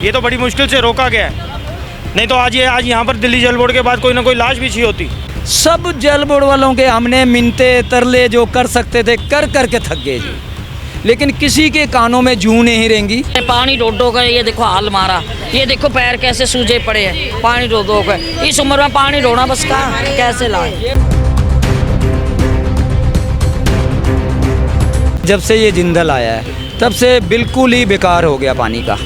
ये तो बड़ी मुश्किल से रोका गया है, नहीं तो आज यहाँ पर दिल्ली जल बोर्ड के बाद कोई ना कोई लाश बिछी होती। सब जल बोर्ड वालों के हमने मिन्नते तरले जो कर सकते थे कर करके थक गए जी, लेकिन किसी के कानों में जूं नहीं रहेंगी। पानी रोडों का ये देखो हाल मारा, ये देखो पैर कैसे सूजे पड़े हैं पानी रोडों का। इस उम्र में पानी ढोना बस कहाँ कैसे लाए। जब से ये जिंदल आया है तब से बिल्कुल ही बेकार हो गया पानी का।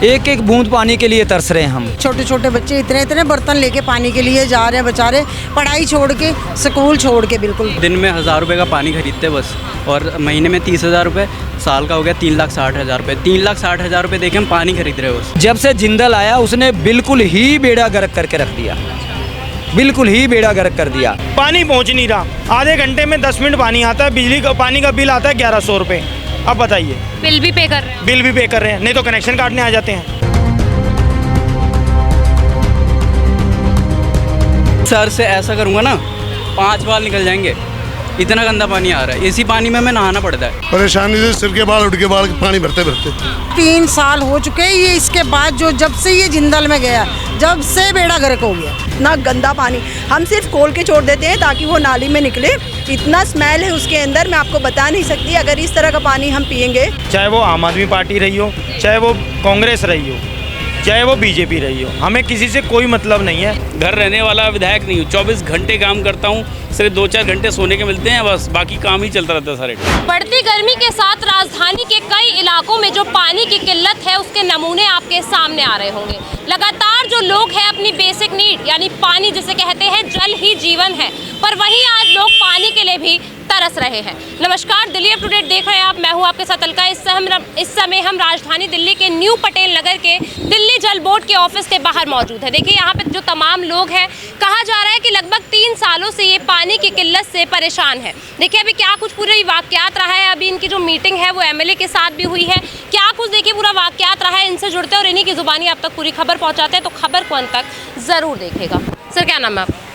एक एक बूंद पानी के लिए तरस रहे हैं हम। छोटे छोटे बच्चे इतने इतने बर्तन लेके पानी के लिए जा रहे हैं बेचारे, पढ़ाई छोड़ के स्कूल छोड़ के। बिल्कुल दिन में 1000 रुपये का पानी खरीदते बस, और महीने में 30,000 रुपये, साल का हो गया 3,60,000 रुपये। 3,60,000 रुपये देके हम पानी खरीद रहे हैं बस। जब से जिंदल आया उसने बिल्कुल ही बेड़ा गर्क करके रख दिया, बिल्कुल ही बेड़ा गर्क कर दिया। पानी पहुँच नहीं रहा, आधे घंटे में 10 मिनट पानी आता है। बिजली का पानी का बिल आता है 1100 रुपये। अब बताइए, बिल भी पे कर रहे हैं? बिल भी पे कर रहे हैं, नहीं तो कनेक्शन काटने आ जाते हैं। सर से ऐसा करूँगा ना 5 बाल निकल जाएंगे, इतना गंदा पानी आ रहा है। इसी पानी में हमें नहाना पड़ता है। परेशानी से सिर के बाल उठ के बाल पानी भरते भरते 3 साल हो चुके हैं ये। इसके बाद जो जब से ये जिंदल में गया, जब से बेड़ा गर्क हो गया। इतना गंदा पानी हम सिर्फ खोल के छोड़ देते हैं ताकि वो नाली में निकले। इतना स्मेल है उसके अंदर, मैं आपको बता नहीं सकती। अगर इस तरह का पानी हम पियेंगे, चाहे वो आम आदमी पार्टी रही हो, चाहे वो कांग्रेस रही हो, चाहे वो बीजेपी रही हो, हमें किसी से कोई मतलब नहीं है। घर रहने वाला विधायक नहीं हूँ, 24 घंटे काम करता हूँ, सिर्फ 2-4 घंटे सोने के मिलते हैं बस, बाकी काम ही चलता रहता है सारे। बढ़ती गर्मी के साथ राजधानी के कई इलाकों में जो पानी की किल्लत है उसके नमूने आपके सामने आ रहे होंगे। लगातार जो लोग हैं अपनी बेसिक नीड यानी पानी जिसे कहते हैं जल ही जीवन है, पर वहीं आज लोग पानी के लिए भी तरस रहे हैं। नमस्कार, दिल्ली अप टू डेट देख रहे हैं आप, मैं हूं आपके साथ अलका। इस समय हम राजधानी दिल्ली के न्यू पटेल नगर के दिल्ली जल बोर्ड के ऑफिस के बाहर मौजूद है। देखिए यहाँ पे जो तमाम लोग हैं, कहा जा रहा है कि लगभग 3 सालों से ये पानी की किल्लत से परेशान है। देखिए अभी क्या कुछ पूरी वाकयात रहा है। अभी इनकी जो मीटिंग है वो एमएलए के साथ भी हुई है। क्या कुछ देखिए पूरा वाकयात रहा है, इनसे जुड़ते हैं और इन्हीं की जुबानी आप तक पूरी खबर पहुँचाते हैं, तो खबर को अंत तक ज़रूर देखिएगा। सर क्या नाम है आपका?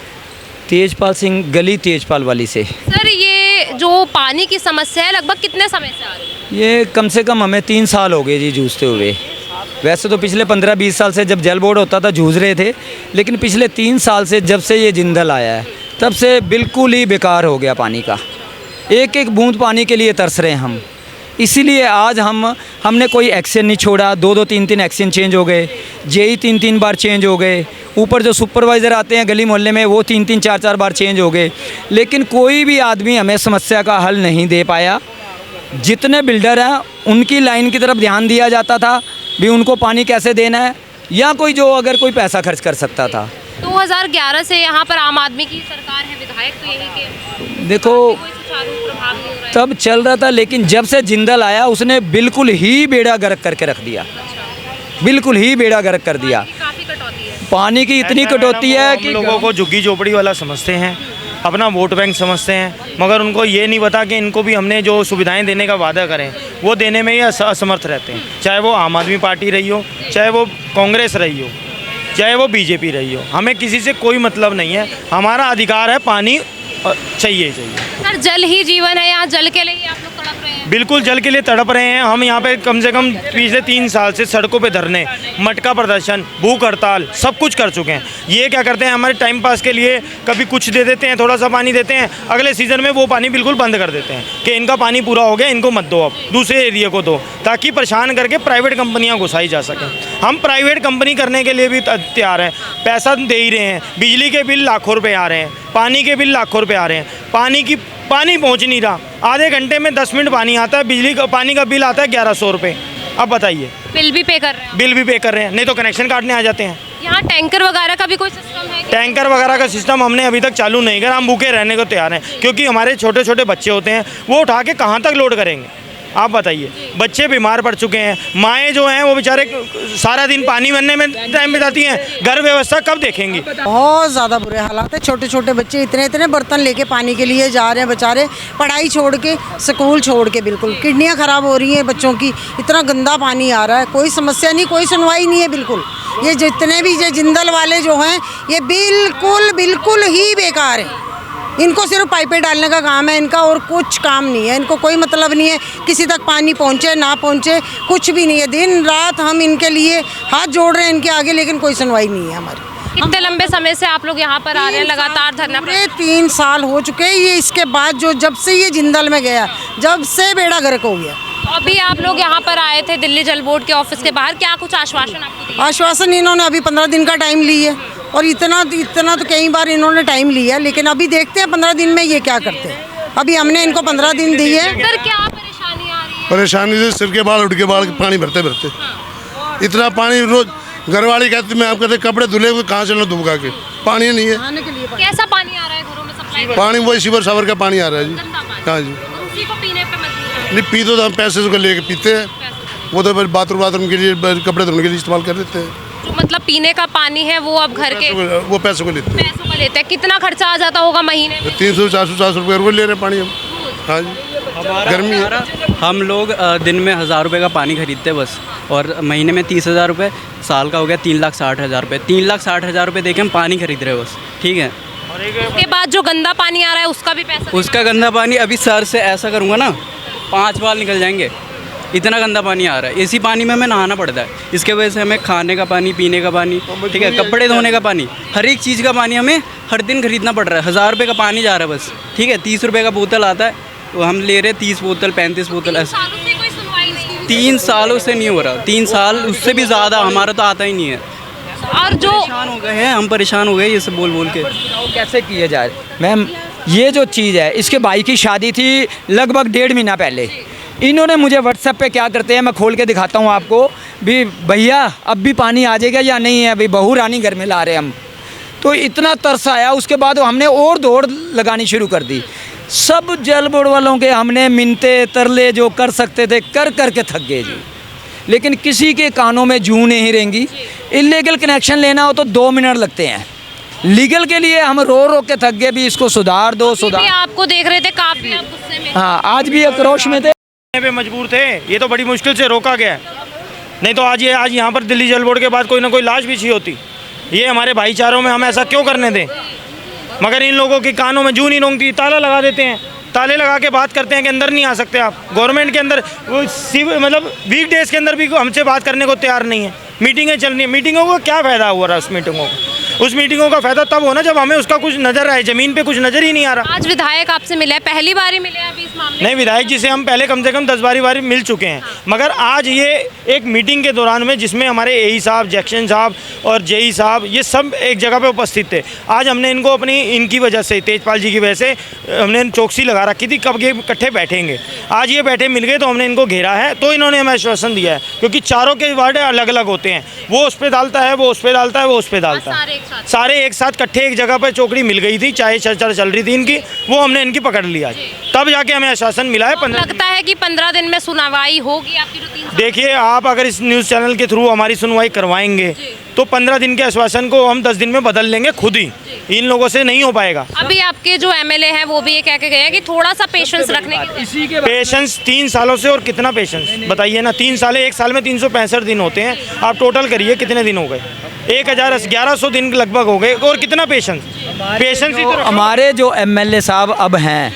तेजपाल सिंह, गली तेजपाल वाली से। सर ये जो पानी की समस्या है लगभग कितने समय से आ रही है? ये कम से कम हमें 3 साल हो गए जी जूझते हुए। वैसे तो पिछले 15-20 साल से जब जल बोर्ड होता था जूझ रहे थे, लेकिन पिछले 3 साल से जब से ये जिंदल आया है तब से बिल्कुल ही बेकार हो गया पानी का। एक एक बूंद पानी के लिए तरस रहे हैं हम। इसीलिए आज हमने कोई एक्शन नहीं छोड़ा। 2-2, 3-3 एक्शन चेंज हो गए, जेई 3-3 बार चेंज हो गए, ऊपर जो सुपरवाइज़र आते हैं गली मोहल्ले में वो 3-3, 4-4 बार चेंज हो गए, लेकिन कोई भी आदमी हमें समस्या का हल नहीं दे पाया। जितने बिल्डर हैं उनकी लाइन की तरफ ध्यान दिया जाता था भी उनको पानी कैसे देना है, या कोई जो अगर कोई पैसा खर्च कर सकता था। 2011 से यहाँ पर आम आदमी की सरकार है, विधायक तो यही के। देखो तब चल रहा था, लेकिन जब से जिंदल आया उसने बिल्कुल ही बेड़ा गर्क करके रख दिया, बिल्कुल ही बेड़ा गर्क कर दिया। काफी कटौती है पानी की इतनी कटौती है कि लोगों को झुग्गी झोपड़ी वाला समझते हैं, अपना वोट बैंक समझते हैं, मगर उनको ये नहीं पता कि इनको भी हमने जो सुविधाएं देने का वादा करें वो देने में ही असमर्थ रहते हैं। चाहे वो आम आदमी पार्टी रही हो, चाहे वो कांग्रेस रही हो, चाहे वो बीजेपी रही हो, हमें किसी से कोई मतलब नहीं है। हमारा अधिकार है, पानी चाहिए। सर जल ही जीवन है, यहाँ जल के लिए आप लोग तड़प रहे हैं। बिल्कुल जल के लिए तड़प रहे हैं हम। यहाँ पे कम से कम पिछले 3 साल से सड़कों पे धरने, मटका प्रदर्शन, भूख हड़ताल सब कुछ कर चुके हैं। ये क्या करते हैं, हमारे टाइम पास के लिए कभी कुछ दे देते हैं, थोड़ा सा पानी देते हैं, अगले सीज़न में वो पानी बिल्कुल बंद कर देते हैं कि इनका पानी पूरा हो गया, इनको मत दो, अब दूसरे एरिया को दो, ताकि परेशान करके प्राइवेट कंपनियाँ घुसाई जा सकें। हम प्राइवेट कंपनी करने के लिए भी तैयार हैं, पैसा दे ही रहे हैं। बिजली के बिल लाखों रुपये आ रहे हैं, पानी के बिल लाखों रुपये आ रहे हैं। पानी पहुंच नहीं रहा, आधे घंटे में 10 मिनट पानी आता है। बिजली का पानी का बिल आता है 1100 रुपये। अब बताइए, बिल भी पे कर रहे हैं? बिल भी पे कर रहे हैं, नहीं तो कनेक्शन काटने आ जाते हैं। यहाँ टैंकर वगैरह का भी कोई सिस्टम है? टैंकर वगैरह का सिस्टम हमने अभी तक चालू नहीं करा। हम भूखे रहने को तैयार हैं, क्योंकि हमारे छोटे छोटे बच्चे होते हैं, वो उठा के कहाँ तक लोड करेंगे। आप बताइए, बच्चे बीमार पड़ चुके हैं, माएँ जो हैं वो बेचारे सारा दिन पानी भरने में टाइम बिताती हैं, घर व्यवस्था कब देखेंगी। बहुत ज़्यादा बुरे हालात है। छोटे छोटे बच्चे इतने इतने बर्तन लेके पानी के लिए जा रहे हैं बेचारे, पढ़ाई छोड़ के स्कूल छोड़ के। बिल्कुल किडनियाँ ख़राब हो रही हैं बच्चों की, इतना गंदा पानी आ रहा है। कोई समस्या नहीं, कोई सुनवाई नहीं है बिल्कुल। ये जितने भी ये जिंदल वाले जो हैं ये बिल्कुल ही बेकार हैं, इनको सिर्फ पाइपें डालने का काम है इनका, और कुछ काम नहीं है इनको, कोई मतलब नहीं है किसी तक पानी पहुँचे ना पहुँचे, कुछ भी नहीं है। दिन रात हम इनके लिए हाथ जोड़ रहे हैं इनके आगे, लेकिन कोई सुनवाई नहीं है हमारी। कितने लंबे समय से आप लोग यहाँ पर आ रहे हैं लगातार धरना? पूरे 3 साल हो चुके हैं ये। इसके बाद जो जब से ये जिंदल में गया, जब से बेड़ा गर्क हो गया। अभी आप लोग यहाँ पर आए थे दिल्ली जल बोर्ड के ऑफिस के बाहर, क्या कुछ आश्वासन आपको दिया? आश्वासन इन्होंने अभी 15 दिन का टाइम लिया है, और इतना तो कई बार इन्होंने टाइम लिया, लेकिन अभी देखते हैं 15 दिन में ये क्या करते हैं। अभी हमने इनको 15 दिन दिए। सर क्या परेशानी आ रही है? परेशानी से सिर के बाल उठ के बाल पानी भरते भरते इतना पानी रोज। घरवाली कहती मैं आप कहते कपड़े धुले हुए कहाँ चलो धुबका के, पानी नहीं है। कैसा पानी आ रहा है घरों में सप्लाई? पानी वही सीवर सावर का पानी आ रहा है जी। हाँ जी, उसी को पीने पे मजबूर है। नहीं पी तो हम पैसे को लेके पीते हैं, वो तो बाथरूम के लिए कपड़े धोने के लिए इस्तेमाल कर देते हैं। जो मतलब पीने का पानी है वो अब घर के वो पैसों को लेते हैं। पैसों का लेते हैं। कितना खर्चा आ जाता होगा महीने में? 300-400 रुपये रोज ले रहे हैं पानी हम। हाँ जी, गर्मी है। हम लोग दिन में 1000 रुपये का पानी खरीदते हैं बस, और महीने में 30,000 रुपये, साल का हो गया 3,60,000 रुपये। 3,60,000 रुपये देके हम पानी खरीद रहे हैं बस, ठीक है। उसके बाद जो गंदा पानी आ रहा है उसका भी पैसा उसका गंदा पानी अभी सर से ऐसा करूँगा ना 5 बार निकल जाएंगे, इतना गंदा पानी आ रहा है। इसी पानी में हमें नहाना पड़ता है, इसके वजह से हमें खाने का पानी, पीने का पानी, ठीक है, कपड़े धोने का पानी, हर एक चीज़ का पानी हमें हर दिन खरीदना पड़ रहा है। 1000 रुपये का पानी जा रहा है बस, ठीक है। 30 रुपये का बोतल आता है, वो हम ले रहे 30 बोतल, 35 बोतल ऐसे। 3 सालों से नहीं हो रहा, 3 साल उससे भी ज़्यादा, हमारा तो आता ही नहीं है। और जो परेशान हो गए हैं हम, परेशान हो गए ये सब बोल बोल के। कैसे किए जाए मैम? ये जो चीज़ है, इसके भाई की शादी थी लगभग 1.5 महीना पहले। इन्होंने मुझे व्हाट्सएप पे क्या करते हैं, मैं खोल के दिखाता हूँ आपको भी, भैया अब भी पानी आ जाएगा या नहीं है, अभी बहू रानी घर में ला रहे हम। तो इतना तरस आया, उसके बाद हमने और दौड़ लगानी शुरू कर दी। सब जल बोर्ड वालों के हमने मिन्नते तरले जो कर सकते थे कर करके थक गए जी, लेकिन किसी के कानों में जूं नहीं रहेंगी। इलीगल कनेक्शन लेना हो तो 2 मिनट लगते हैं, लीगल के लिए हम रो रो के थक गए भी, इसको सुधार दो भी आपको देख रहे थे काफी आप गुस्से में। हाँ, आज भी आक्रोश में थे, पे मजबूर थे। ये तो बड़ी मुश्किल से रोका गया है, नहीं तो आज यहाँ पर दिल्ली जल बोर्ड के बाद कोई ना कोई लाश बिछी होती। ये हमारे भाईचारों में हम ऐसा क्यों करने दें? मगर इन लोगों के कानों में जूं नहीं रोंगती, ताला लगा देते हैं, ताले लगा के बात करते हैं कि अंदर नहीं आ सकते आप। गवर्नमेंट के अंदर वो मतलब वीक डेज के अंदर भी हमसे बात करने को तैयार नहीं है। मीटिंगें चल रही हैं, मीटिंगों का क्या फ़ायदा हुआ रहा? उस मीटिंगों का उस मीटिंगों का फ़ायदा तब होना जब हमें उसका कुछ नज़र आए, ज़मीन पे कुछ नज़र ही नहीं आ रहा। आज विधायक आपसे मिले, पहली बार ही मिले अभी इस मामले? नहीं, विधायक जी से हम पहले कम से कम 10 बार मिल चुके हैं, मगर आज ये एक मीटिंग के दौरान में जिसमें हमारे एई साहब, जैक्शन साहब और जेई साहब ये सब एक जगह पे उपस्थित थे। आज हमने इनको अपनी इनकी वजह से, तेजपाल जी की वजह से हमने चौकसी लगा रखी थी कब ये इकट्ठे बैठेंगे। आज ये बैठे मिल गए तो हमने इनको घेरा है, तो इन्होंने हमें आश्वासन दिया है, क्योंकि चारों के वार्ड अलग अलग होते हैं। वो उस पर डालता है, वो उस पर डालता है, वो उस पर डालता है, सारे एक साथ इकट्ठे एक जगह पर चौकड़ी मिल गई थी, चाहे चर्चा चल रही थी इनकी, वो हमने इनकी पकड़ लिया, तब जाके हमें आश्वासन मिला है। लगता है कि 15 दिन में सुनवाई होगी आपकी जो 3 साल? देखिए, आप अगर इस न्यूज़ चैनल के थ्रू हमारी सुनवाई करवाएंगे तो 15 दिन के आश्वासन को हम 10 दिन में बदल लेंगे खुद ही, इन लोगों से नहीं हो पाएगा। अभी आपके जो एमएलए हैं वो भी ये कह के गए हैं कि थोड़ा सा पेशेंस रखने की। पेशेंस 3 सालों से, और कितना पेशेंस बताइए ना? 3 साल, 1 साल में 365 दिन होते हैं, आप टोटल करिए कितने दिन हो गए? 1100 दिन लगभग हो गए, और कितना पेशेंस ही तो हमारे जो एमएलए साहब अब हैं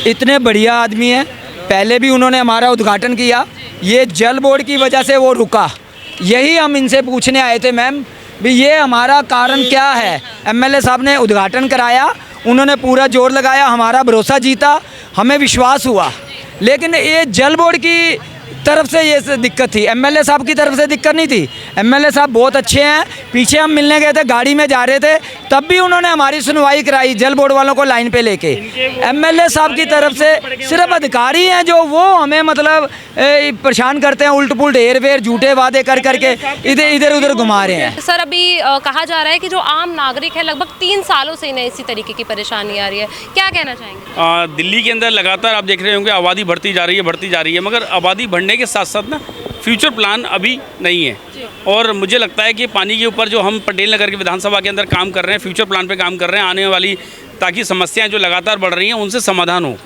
इतने बढ़िया आदमी हैं, पहले भी उन्होंने हमारा उद्घाटन किया, ये जल बोर्ड की वजह से वो रुका। यही हम इनसे पूछने आए थे मैम भी ये हमारा कारण क्या है। एमएलए साहब ने उद्घाटन कराया, उन्होंने पूरा जोर लगाया, हमारा भरोसा जीता, हमें विश्वास हुआ, लेकिन ये जल बोर्ड की तरफ से ये दिक्कत थी, एमएलए साहब की तरफ से दिक्कत नहीं थी। एमएलए साहब बहुत अच्छे हैं, पीछे हम मिलने गए थे, गाड़ी में जा रहे थे, तब भी उन्होंने हमारी सुनवाई कराई जल बोर्ड वालों को लाइन पे लेके। एमएलए साहब की तरफ से सिर्फ अधिकारी हैं जो वो हमें मतलब परेशान करते हैं, उल्ट पुल्ट हेर फेर झूठे वादे कर करके इधर उधर घुमा रहे हैं। सर, अभी कहा जा रहा है कि जो आम नागरिक है लगभग 3 सालों से इन्हें इसी तरीके की परेशानी आ रही है, क्या कहना चाहेंगे? दिल्ली के अंदर लगातार आप देख रहे होंगे आबादी बढ़ती जा रही है, मगर आबादी बढ़ने के साथ साथ ना फ्यूचर प्लान अभी नहीं है। और मुझे लगता है कि पानी के ऊपर जो हम पटेल नगर के विधानसभा के अंदर काम कर रहे हैं, फ्यूचर प्लान पे काम कर रहे हैं, आने वाली ताकि समस्याएं जो लगातार बढ़ रही हैं उनसे समाधान हो।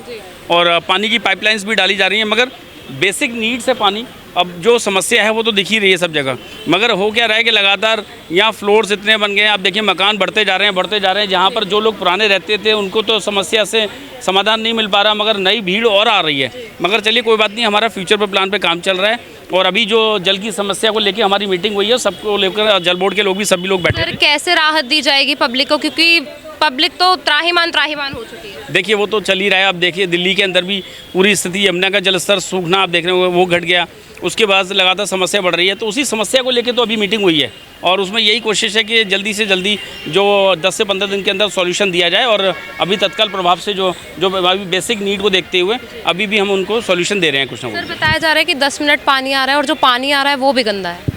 और पानी की पाइपलाइंस भी डाली जा रही हैं, मगर बेसिक नीड्स है पानी, अब जो समस्या है वो तो दिख ही रही है सब जगह, मगर हो क्या रहा है कि लगातार यहाँ फ्लोर्स इतने बन गए हैं। आप देखिए मकान बढ़ते जा रहे हैं, जहाँ पर जो लोग पुराने रहते थे उनको तो समस्या से समाधान नहीं मिल पा रहा, मगर नई भीड़ और आ रही है। मगर चलिए कोई बात नहीं, हमारा फ्यूचर पर प्लान पे काम चल रहा है और अभी जो जल की समस्या को लेकर हमारी मीटिंग हुई है, सबको लेकर जल बोर्ड के लोग भी सभी लोग बैठे हैं। कैसे राहत दी जाएगी पब्लिक को, क्योंकि पब्लिक तो त्राहिमाम हो चुकी है। देखिए वो तो चल ही रहा है। आप देखिए दिल्ली के अंदर भी पूरी स्थिति, यमुना का जलस्तर सूखना आप देख रहे हो वो घट गया, उसके बाद लगातार समस्या बढ़ रही है। तो उसी समस्या को लेकर तो अभी मीटिंग हुई है और उसमें यही कोशिश है कि जल्दी से जल्दी जो 10 से 15 दिन के अंदर सॉल्यूशन दिया जाए। और अभी तत्काल प्रभाव से जो अभी बेसिक नीड को देखते हुए अभी भी हम उनको सॉल्यूशन दे रहे हैं कुछ ना कुछ। सर बताया जा रहा है कि 10 मिनट पानी आ रहा है और जो पानी आ रहा है वो भी गंदा है,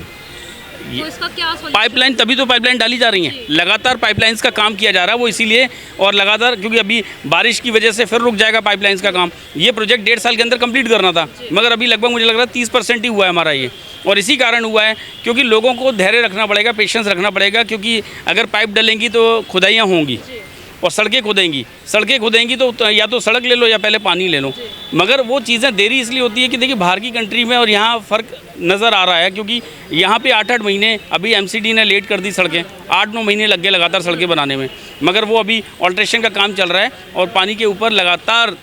तो इसका क्या सॉल्यूशन? पाइपलाइन, तभी तो पाइपलाइन डाली जा रही हैं, लगातार पाइपलाइंस का काम किया जा रहा है वो इसीलिए, और लगातार क्योंकि अभी बारिश की वजह से फिर रुक जाएगा पाइपलाइंस का काम। ये प्रोजेक्ट 1.5 साल के अंदर कंप्लीट करना था, मगर अभी लगभग मुझे लग रहा है 30% ही हुआ है हमारा ये। और इसी कारण हुआ है क्योंकि लोगों को धैर्य रखना पड़ेगा, पेशेंस रखना पड़ेगा, क्योंकि अगर पाइप डलेंगी तो खुदाइयाँ होंगी और सड़कें खुदेंगी तो या तो सड़क ले लो या पहले पानी ले लो। मगर वो चीज़ें देरी इसलिए होती है कि देखिए बाहर की कंट्री में और यहाँ फ़र्क नज़र आ रहा है, क्योंकि यहाँ पे 8-8 महीने अभी एमसीडी ने लेट कर दी सड़कें, 8-9 महीने लग गए लगातार सड़कें बनाने में, मगर वो अभी ऑल्ट्रेशन का काम चल रहा है और पानी के ऊपर लगातार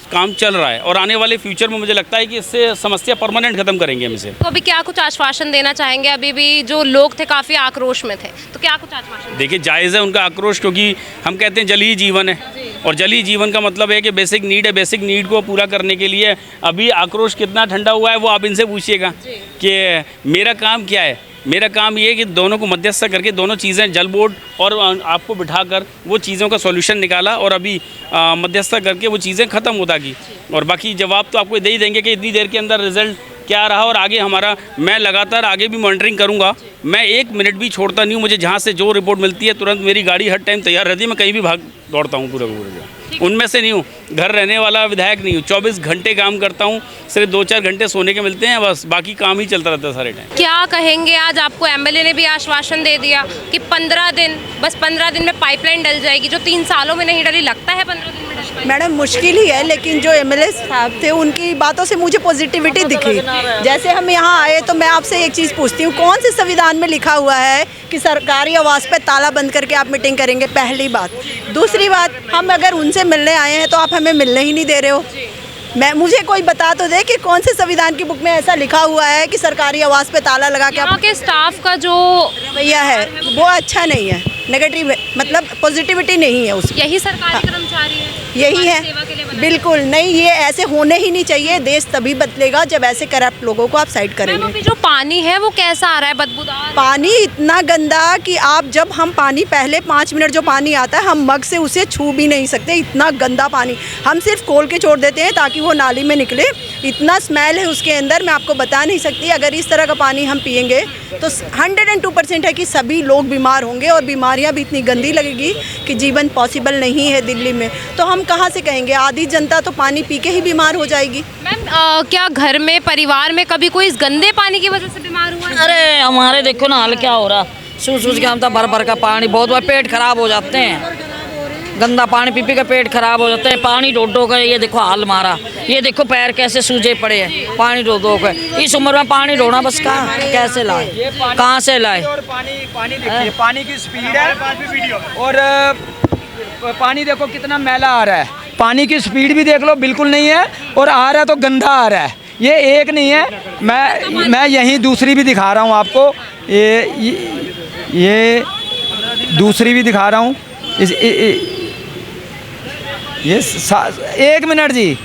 काम चल रहा है। और आने वाले फ्यूचर में मुझे लगता है कि इससे समस्या परमानेंट ख़त्म करेंगे हम इसे। तो अभी क्या कुछ आश्वासन देना चाहेंगे? अभी भी जो लोग थे काफ़ी आक्रोश में थे, तो क्या कुछ आश्वासन? देखिए जायज़ है उनका आक्रोश, क्योंकि हम कहते हैं जल ही जीवन है और जल ही जीवन का मतलब है कि बेसिक नीड है। बेसिक नीड को पूरा करने के लिए अभी आक्रोश कितना ठंडा हुआ है वो आप इनसे पूछिएगा कि मेरा काम क्या है। मेरा काम ये है कि दोनों को मध्यस्थता करके दोनों चीज़ें, जल बोर्ड और आपको बिठाकर वो चीज़ों का सॉल्यूशन निकाला और अभी मध्यस्थता करके वो चीज़ें ख़त्म होता की। और बाकी जवाब तो आपको दे ही देंगे कि इतनी देर के अंदर रिज़ल्ट क्या रहा और आगे हमारा, मैं लगातार आगे भी मॉनिटरिंग करूंगा। मैं 1 मिनट भी छोड़ता नहीं हूँ। मुझे जहाँ से जो रिपोर्ट मिलती है तुरंत मेरी गाड़ी हर टाइम तैयार रहती है, मैं कहीं भी भाग दौड़ता हूँ पूरा उनमें से नहीं हूँ, घर रहने वाला विधायक नहीं हूँ। 24 घंटे काम करता हूँ, सिर्फ 2-4 घंटे सोने के मिलते हैं, बस बाकी काम ही चलता रहता है सारे टाइम। क्या कहेंगे? आज आपको एमएलए ने भी आश्वासन दे दिया कि 15 दिन, बस 15 दिन में पाइपलाइन डल जाएगी, जो 3 सालों में नहीं डली। लगता है 15 दिन में डल पाएगी? मैडम मुश्किल ही है, लेकिन जो एमएलए साहब थे उनकी बातों से मुझे पॉजिटिविटी दिखी। जैसे हम यहाँ आए तो मैं आपसे एक चीज़ पूछती हूँ, कौन से संविधान में लिखा हुआ है कि सरकारी आवास पे ताला बंद करके आप मीटिंग करेंगे? पहली बात। दूसरी बात, हम अगर उनसे मिलने आए हैं तो आप हमें मिलने ही नहीं दे रहे हो। मुझे कोई बता तो दे कि कौन से संविधान की बुक में ऐसा लिखा हुआ है कि सरकारी आवास पे ताला लगा के यहाँ के स्टाफ का जो रवैया है वो अच्छा नहीं है, नेगेटिव है, मतलब पॉजिटिविटी नहीं है उसमें। यही सरकारी कर्मचारी है, यही है, बिल्कुल नहीं। ये ऐसे होने ही नहीं चाहिए। देश तभी बदलेगा जब ऐसे करप्ट लोगों को आप साइड करेंगे। अभी जो पानी है वो कैसा आ रहा है? बदबूदार पानी इतना गंदा कि आप जब हम पानी पहले 5 मिनट जो पानी आता है हम मग से उसे छू भी नहीं सकते, इतना गंदा पानी। हम सिर्फ खोल के छोड़ देते हैं ताकि वो नाली में निकले। इतना स्मेल है उसके अंदर, मैं आपको बता नहीं सकती। अगर इस तरह का पानी हम पिएंगे तो 102% है कि सभी लोग बीमार होंगे और बीमारियां भी इतनी गंदी लगेगी कि जीवन पॉसिबल नहीं है दिल्ली में। तो हम कहाँ से कहेंगे? आधी जनता तो पानी पी के ही बीमार हो जाएगी। मैम क्या घर में, परिवार में कभी कोई इस गंदे पानी की वजह से बीमार हुआ है? अरे हमारे देखो ना हाल क्या हो रहा, सूझ के हम तो भर का पानी, बहुत बार पेट खराब हो जाते हैं। गंदा पानी पी के पेट खराब हो जाता है। पानी ढो कर ये देखो हाल मारा, ये देखो पैर कैसे सूजे पड़े हैं पानी ढो कर। इस उम्र में पानी ढोना बस कहाँ, कैसे लाए, कहाँ से लाए? और पानी देखिए, पानी की स्पीड है और पानी देखो कितना मैला आ रहा है। पानी की स्पीड भी देख लो, बिल्कुल नहीं है, और आ रहा है तो गंदा आ रहा है। ये एक नहीं है, मैं यहीं दूसरी भी दिखा रहा हूँ आपको। ये दूसरी भी दिखा रहा हूँ। ये 1 मिनट जी,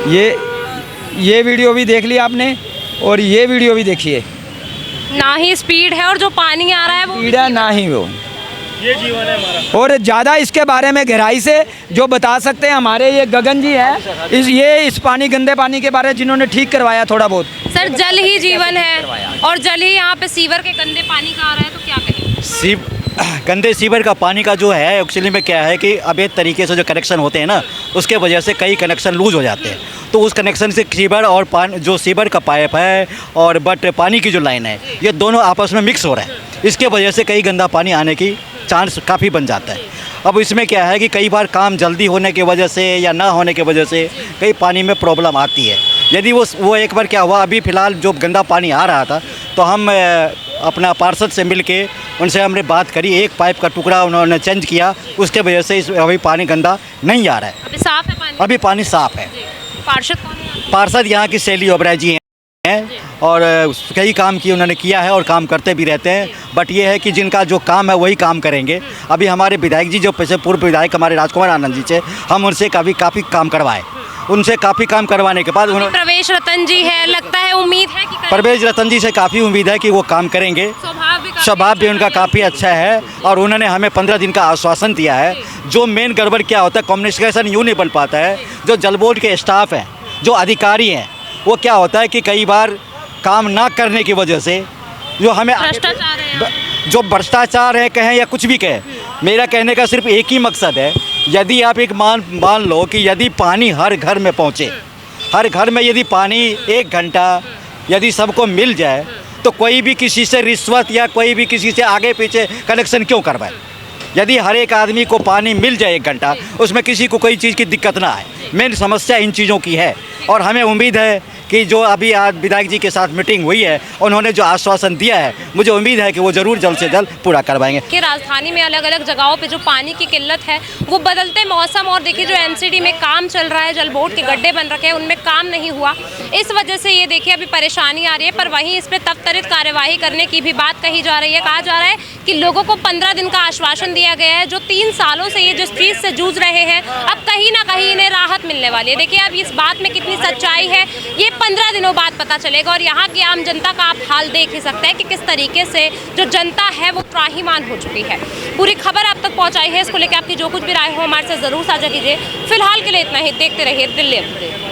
ये वीडियो भी देख ली आपने और ये वीडियो भी देखिए। ना ही स्पीड है और जो पानी आ रहा है वो स्पीड है, ना ही वो। ये जीवन है हमारा। और ज़्यादा इसके बारे में गहराई से जो बता सकते हैं हमारे ये गगन जी है, इस पानी, गंदे पानी के बारे में जिन्होंने ठीक करवाया थोड़ा बहुत। सर जल ही जीवन है और जल ही यहाँ पे सीवर के गंदे पानी का आ रहा है, तो क्या कहें? गंदे सीवर का पानी का जो है एक्चुअली में क्या है कि अवैध तरीके से जो कनेक्शन होते हैं ना, उसके वजह से कई कनेक्शन लूज हो जाते हैं। तो उस कनेक्शन से सीवर और जो सीवर का पाइप है और बट पानी की जो लाइन है, ये दोनों आपस में मिक्स हो रहा है। इसके वजह से कई गंदा पानी आने की चांस काफ़ी बन जाता है। अब इसमें क्या है कि कई बार काम जल्दी होने की वजह से या ना होने की वजह से कई पानी में प्रॉब्लम आती है। यदि वो एक बार क्या हुआ, अभी फ़िलहाल जो गंदा पानी आ रहा था तो हम अपना पार्षद से मिल के उनसे हमने बात करी, एक पाइप का टुकड़ा उन्होंने चेंज किया, उसके वजह से इस अभी पानी गंदा नहीं आ रहा है। अभी साफ है पानी? अभी पानी साफ़ है। पार्षद कौन है? पार्षद यहाँ की शैली ओबराय जी हैं और कई काम किए उन्होंने किया है और काम करते भी रहते हैं। बट ये है कि जिनका जो काम है वही काम करेंगे। अभी हमारे विधायक जी जो पैसे पूर्व विधायक हमारे राजकुमार आनंद जी से हम उनसे काफ़ी काम करवाए, उनसे काफ़ी काम करवाने के बाद उन्होंने प्रवेश रतन जी है, लगता है उम्मीद है कि प्रवेश रतन जी से काफ़ी उम्मीद है कि वो काम करेंगे। स्वभाव भी उनका काफ़ी अच्छा है और उन्होंने हमें 15 दिन का आश्वासन दिया है। जो मेन गड़बड़ क्या होता है, कम्युनिकेशन यूँ नहीं बन पाता है। जो जल बोर्ड के स्टाफ हैं, जो अधिकारी हैं, वो क्या होता है कि कई बार काम ना करने की वजह से जो हमें भ्रष्टाचार है, जो भ्रष्टाचार है कहें या कुछ भी कहें, मेरा कहने का सिर्फ एक ही मकसद है। यदि आप एक मान लो कि यदि पानी हर घर में पहुँचे, हर घर में यदि पानी 1 घंटा यदि सबको मिल जाए तो कोई भी किसी से रिश्वत या कोई भी किसी से आगे पीछे कनेक्शन क्यों करवाए। यदि हर एक आदमी को पानी मिल जाए 1 घंटा, उसमें किसी को कोई चीज़ की दिक्कत ना आए। मेन समस्या इन चीज़ों की है और हमें उम्मीद है कि जो अभी आज विधायक जी के साथ मीटिंग हुई है, उन्होंने जो आश्वासन दिया है, मुझे उम्मीद है कि वो ज़रूर जल्द से जल्द पूरा करवाएंगे। कि राजधानी में अलग अलग जगहों पे जो पानी की किल्लत है, वो बदलते मौसम और देखिए जो एमसीडी में काम चल रहा है, जल बोर्ड के गड्ढे बन रखे हैं, उनमें काम नहीं हुआ, इस वजह से ये देखिए अभी परेशानी आ रही है। पर वहीं इस पर त्वरित कार्यवाही करने की भी बात कही जा रही है। कहा जा रहा है कि लोगों को 15 दिन का आश्वासन दिया गया है। जो 3 सालों से ये जिस चीज़ से जूझ रहे हैं, अब कहीं ना कहीं इन्हें राहत मिलने वाली है। देखिए अब इस बात में कितनी सच्चाई है, ये 15 दिनों बाद पता चलेगा। और यहाँ की आम जनता का आप हाल देख ही सकते हैं कि किस तरीके से जो जनता है वो त्राहिमाम हो चुकी है। पूरी खबर आप तक पहुँचाई है। इसको लेकर आपकी जो कुछ भी राय हो हमारे साथ ज़रूर साझा कीजिए। फिलहाल के लिए इतना ही। देखते रहिए दिल्ली अपडेट।